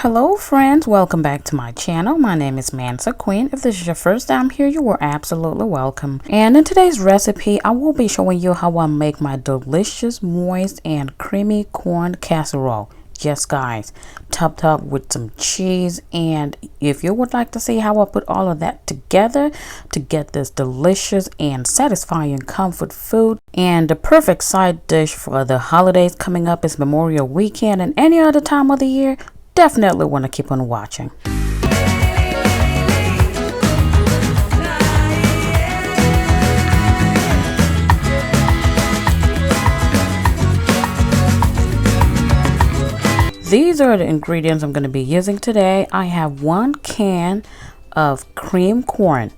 Hello friends, welcome back to my channel. My name is Mansa Queen. If this is your first time here, you are absolutely welcome. And in today's recipe, I will be showing you how I make my delicious, moist, and creamy corn casserole. Yes guys, topped up with some cheese, and if you would like to see how I put all of that together to get this delicious and satisfying comfort food and the perfect side dish for the holidays coming up, is Memorial Weekend and any other time of the year, definitely want to keep on watching. These are the ingredients I'm going to be using today. I have 1 can of cream corn.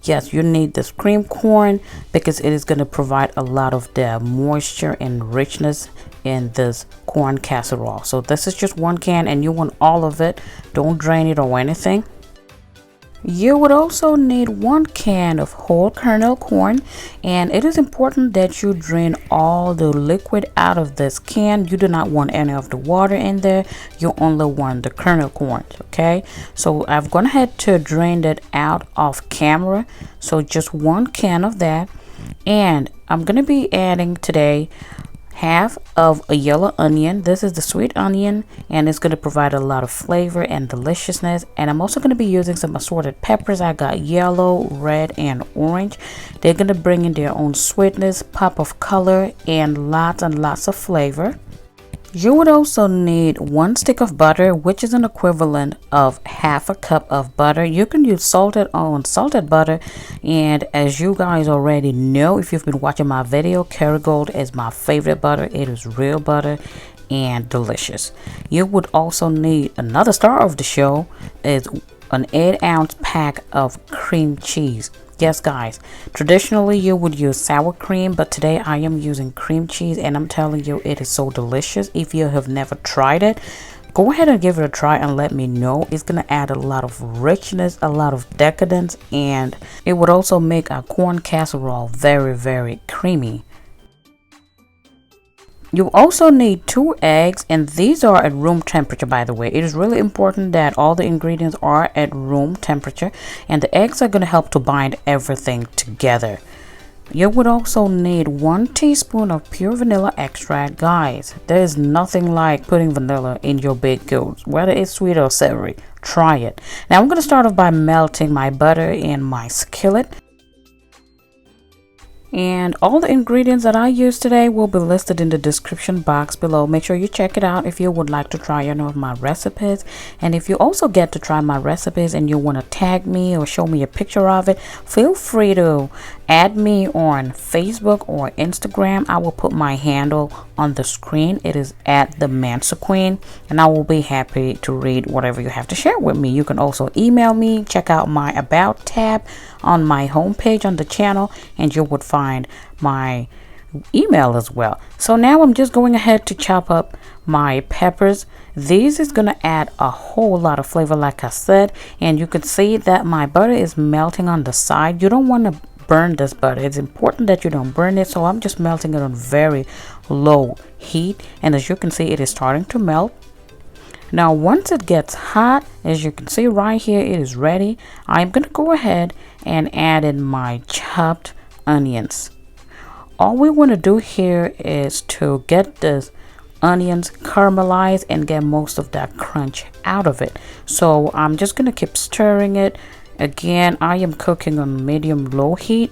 Yes, you need this cream corn because it is going to provide a lot of the moisture and richness in this corn casserole. So this is just 1 can and you want all of it. Don't drain it or anything. You would also need 1 can of whole kernel corn, and it is important that you drain all the liquid out of this can. You do not want any of the water in there. You only want the kernel corn. Okay, so I've gone ahead to drain that out off camera. So just 1 can of that, and I'm gonna be adding today half of a yellow onion. This is the sweet onion, and it's going to provide a lot of flavor and deliciousness. And I'm also going to be using some assorted peppers. I got yellow, red, and orange. They're going to bring in their own sweetness, pop of color, and lots of flavor. You would also need 1 stick of butter, which is an equivalent of half a cup of butter. You can use salted or unsalted butter, and as you guys already know, if you've been watching my video, Kerrygold is my favorite butter. It is real butter and delicious. You would also need another star of the show, is an 8-ounce pack of cream cheese. Yes guys, traditionally you would use sour cream, but today I am using cream cheese, and I'm telling you, it is so delicious. If you have never tried it, go ahead and give it a try and let me know. It's going to add a lot of richness, a lot of decadence, and it would also make our corn casserole very creamy. You also need 2 eggs, and these are at room temperature, by the way. It is really important that all the ingredients are at room temperature, and the eggs are going to help to bind everything together. You would also need 1 teaspoon of pure vanilla extract. Guys, there is nothing like putting vanilla in your baked goods, whether it's sweet or savory. Try it. Now I'm going to start off by melting my butter in my skillet. And all the ingredients that I use today will be listed in the description box below. Make sure you check it out if you would like to try any of my recipes. And if you also get to try my recipes and you want to tag me or show me a picture of it, feel free to add me on Facebook or Instagram. I will put my handle on the screen. It is at the Mansa Queen, and I will be happy to read whatever you have to share with me. You can also email me. Check out my About tab on my homepage on the channel, and you would find my email as well. So now I'm just going ahead to chop up my peppers. This is going to add a whole lot of flavor, like I said, and you can see that my butter is melting on the side. You don't want to burn this butter. It's important that you don't burn it, so I'm just melting it on very low heat, and as you can see, it is starting to melt. Now once it gets hot, as you can see right here, it is ready. I'm going to go ahead and add in my chopped onions. All we want to do here is to get this onions caramelized and get most of that crunch out of it. So I'm just going to keep stirring it. Again, I am cooking on medium-low heat.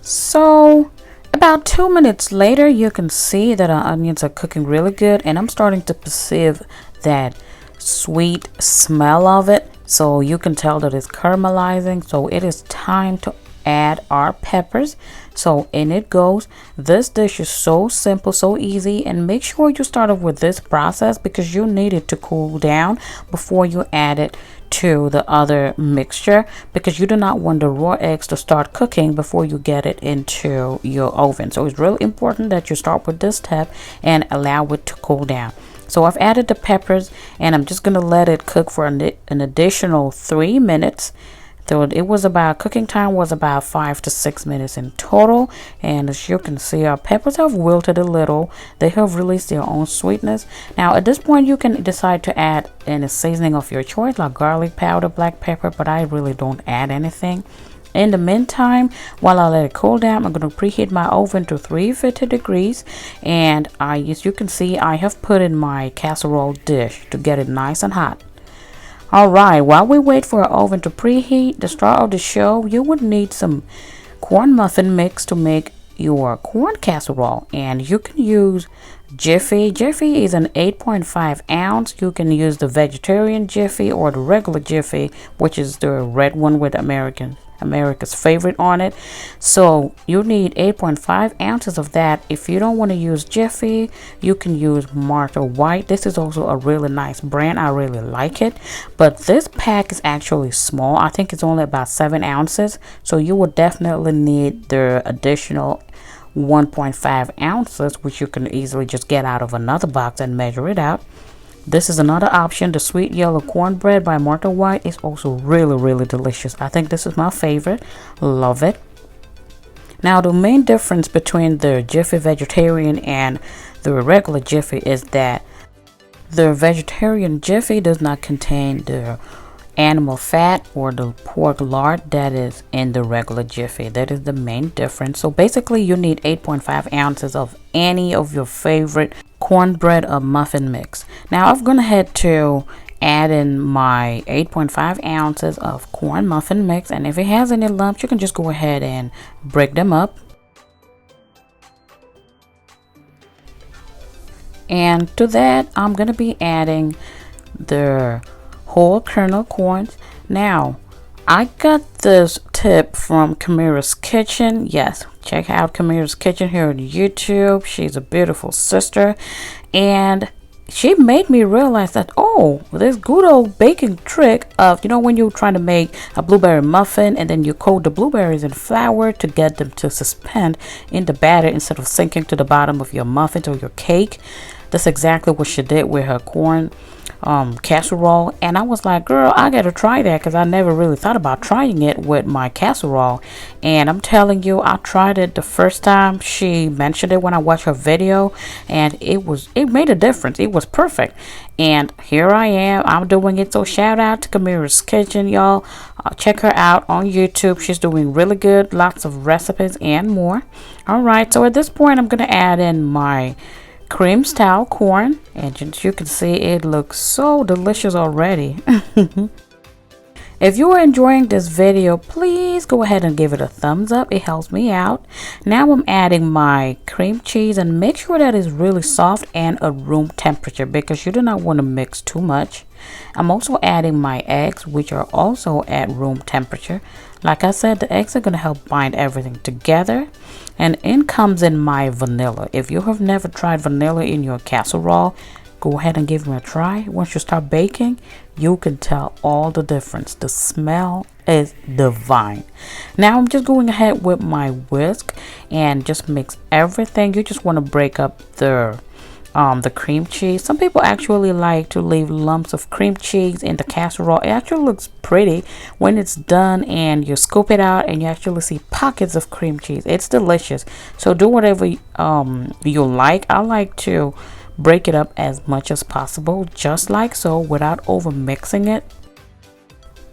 So about 2 minutes later, you can see that our onions are cooking really good, and I'm starting to perceive that sweet smell of it. So you can tell that it's caramelizing. So it is time to add our peppers. So in it goes. This dish is so simple, so easy, and make sure you start off with this process because you need it to cool down before you add it to the other mixture, because you do not want the raw eggs to start cooking before you get it into your oven. So it's really important that you start with this step and allow it to cool down. So I've added the peppers, and I'm just going to let it cook for an additional 3 minutes. So it was about, cooking time was about 5 to 6 minutes in total. And as you can see, our peppers have wilted a little. They have released their own sweetness. Now at this point, you can decide to add any seasoning of your choice, like garlic powder, black pepper, but I really don't add anything. In the meantime, while I let it cool down, I'm going to preheat my oven to 350 degrees. And as you can see, I have put in my casserole dish to get it nice and hot. Alright, while we wait for our oven to preheat, the star of the show, you would need some corn muffin mix to make your corn casserole. And you can use Jiffy. Jiffy is an 8.5 ounce. You can use the vegetarian Jiffy or the regular Jiffy, which is the red one with America's favorite on it. So you need 8.5 ounces of that. If you don't want to use Jiffy, you can use Martha White. This is also a really nice brand. I really like it, but this pack is actually small. I think it's only about 7 ounces, so you will definitely need the additional 1.5 ounces, which you can easily just get out of another box and measure it out. This is another option. The sweet yellow cornbread by Martha White is also really delicious. I think this is my favorite. Love it. Now the main difference between the Jiffy vegetarian and the regular Jiffy is that the vegetarian Jiffy does not contain the animal fat or the pork lard that is in the regular Jiffy. That is the main difference. So basically you need 8.5 ounces of any of your favorite cornbread or muffin mix. Now I'm gonna head to add in my 8.5 ounces of corn muffin mix, and if it has any lumps, you can just go ahead and break them up. And to that, I'm gonna be adding the whole kernel corns. Now I got this tip from Kamira's Kitchen. Yes, check out Kamira's Kitchen here on YouTube. She's a beautiful sister, and she made me realize that, oh, this good old baking trick of, you know, when you're trying to make a blueberry muffin and then you coat the blueberries in flour to get them to suspend in the batter instead of sinking to the bottom of your muffin or your cake. That's exactly what she did with her corn casserole. And I was like, girl, I gotta try that, because I never really thought about trying it with my casserole. And I'm telling you, I tried it the first time she mentioned it when I watched her video, and it made a difference. It was perfect. And here I am, I'm doing it. So shout out to Kamira's Kitchen, y'all. Check her out on YouTube. She's doing really good, lots of recipes and more. All right, so at this point I'm gonna add in my cream style corn, and as you can see, it looks so delicious already. If you are enjoying this video, please go ahead and give it a thumbs up. It helps me out. Now I'm adding my cream cheese, and make sure that it's really soft and at room temperature, because you do not want to mix too much. I'm also adding my eggs, which are also at room temperature. Like I said, the eggs are going to help bind everything together. And in comes in my vanilla. If you have never tried vanilla in your casserole, go ahead and give them a try. Once you start baking, you can tell all the difference. The smell is divine. Now I'm just going ahead with my whisk and just mix everything. You just want to break up the cream cheese. Some people actually like to leave lumps of cream cheese in the casserole. It actually looks pretty when it's done and you scoop it out and you actually see pockets of cream cheese. It's delicious. So do whatever you like. I like to break it up as much as possible, just like so, without over mixing it.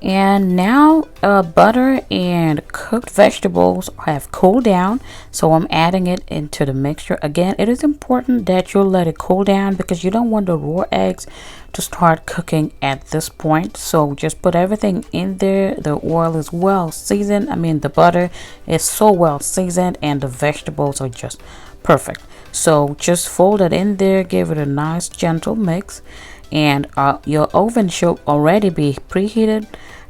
And now butter and cooked vegetables have cooled down, so I'm adding it into the mixture. Again, it is important that you let it cool down, because you don't want the raw eggs to start cooking at this point. So just put everything in there. The oil is well seasoned. I mean, the butter is so well seasoned, and the vegetables are just perfect. So just fold it in there, give it a nice gentle mix, and your oven should already be preheated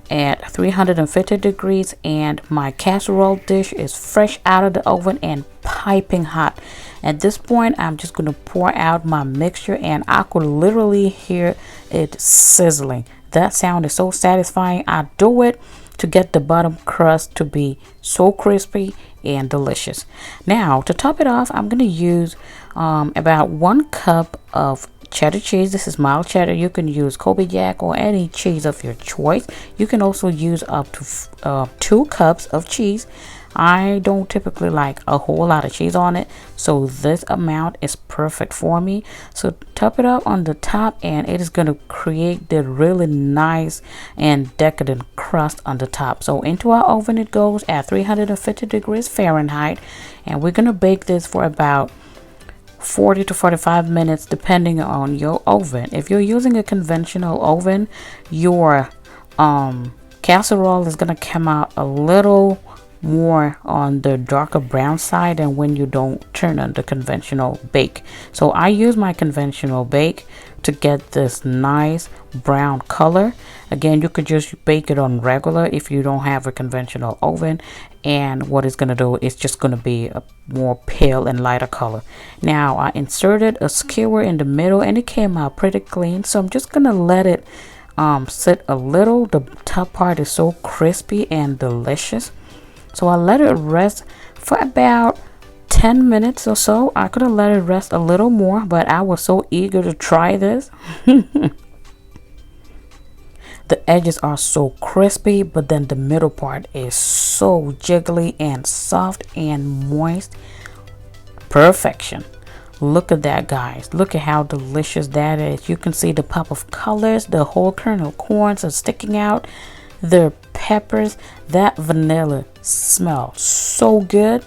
at 350 degrees, and my casserole dish is fresh out of the oven and piping hot. At this point, I'm just going to pour out my mixture, and I could literally hear it sizzling. That sound is so satisfying. I do it to get the bottom crust to be so crispy and delicious. Now to top it off, I'm going to use about 1 cup of cheddar cheese. This is mild cheddar. You can use Colby Jack or any cheese of your choice. You can also use up to 2 cups of cheese. I don't typically like a whole lot of cheese on it, so this amount is perfect for me. So top it up on the top, and it is going to create the really nice and decadent crust on the top. So into our oven it goes at 350 degrees Fahrenheit, and we're going to bake this for about 40 to 45 minutes depending on your oven. If you're using a conventional oven, your casserole is going to come out a little more on the darker brown side than when you don't turn on the conventional bake. So I use my conventional bake to get this nice brown color. Again, you could just bake it on regular if you don't have a conventional oven, and what it's going to do is just going to be a more pale and lighter color. Now I inserted a skewer in the middle and it came out pretty clean, so I'm just going to let it sit a little. The top part is so crispy and delicious. So I let it rest for about 10 minutes or so. I could have let it rest a little more, but I was so eager to try this. The edges are so crispy, but then the middle part is so jiggly and soft and moist. Perfection. Look at that, guys. Look at how delicious that is. You can see the pop of colors. The whole kernel corns are sticking out. The peppers, that vanilla smells so good.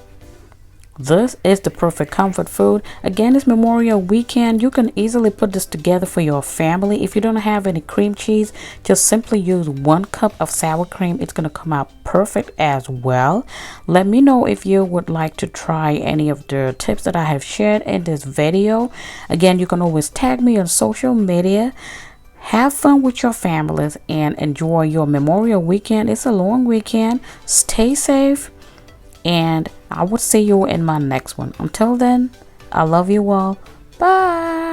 This is the perfect comfort food. Again, it's Memorial Weekend. You can easily put this together for your family. If you don't have any cream cheese, just simply use 1 cup of sour cream. It's going to come out perfect as well. Let me know if you would like to try any of the tips that I have shared in this video. Again, you can always tag me on social media. Have fun with your families and enjoy your Memorial Weekend. It's a long weekend. Stay safe, and I will see you in my next one. Until then, I love you all. Bye.